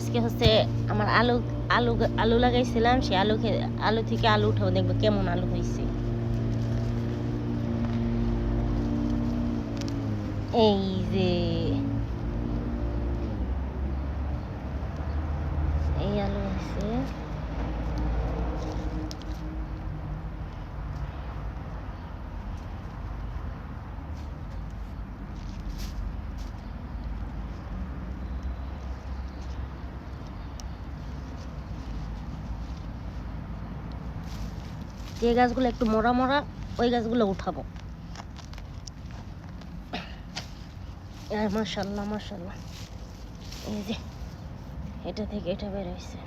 আজকে হচ্ছে আমার আলু আলু আলু লাগাইছিলাম, সেই আলু থেকে আলু উঠাও, দেখবো কেমন আলু হয়েছে। এই যে এই আলু হয়েছে। যে গাছগুলো একটু মরা মরা ওই গাছগুলো উঠাবো। মাশাআল্লাহ মাশাআল্লাহ, এই যে এটা থেকে এটা বের হয়েছে।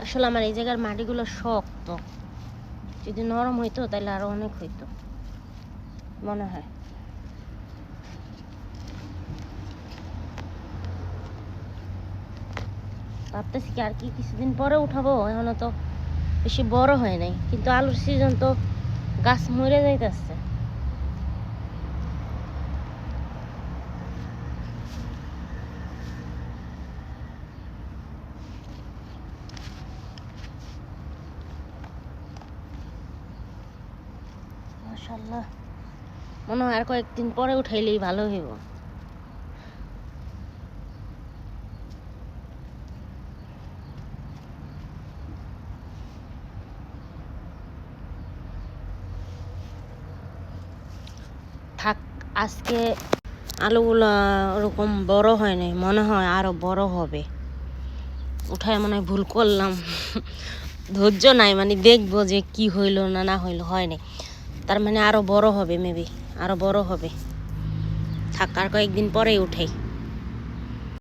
আসলে আমার এই জায়গার মাটিগুলো শক্ত, যদি নরম হইতো তাহলে আরো অনেক হইতো মনে হয়। ভাবতেছি কি আর কি কিছুদিন পরে উঠাবো, এখনো তো বেশি বড় হয় নাই, কিন্তু আলুর সিজন তো গাছ মরে যাইতেছে। মাশাআল্লাহ, মনে হয় আর কয়েকদিন পরে উঠাইলেই ভালো হইব। থাক, আজকে আলুগুলো ওরকম বড় হয় নাই, মনে হয় আরো বড় হবে। উঠায় মনে হয় ভুল করলাম, ধৈর্য নাই, মানে দেখবো যে কি হইলো না না হইলো, হয় নাই, তার মানে আরো বড় হবে, মেবি আরো বড় হবে। থাক, আর কয়েকদিন পরেই উঠাই।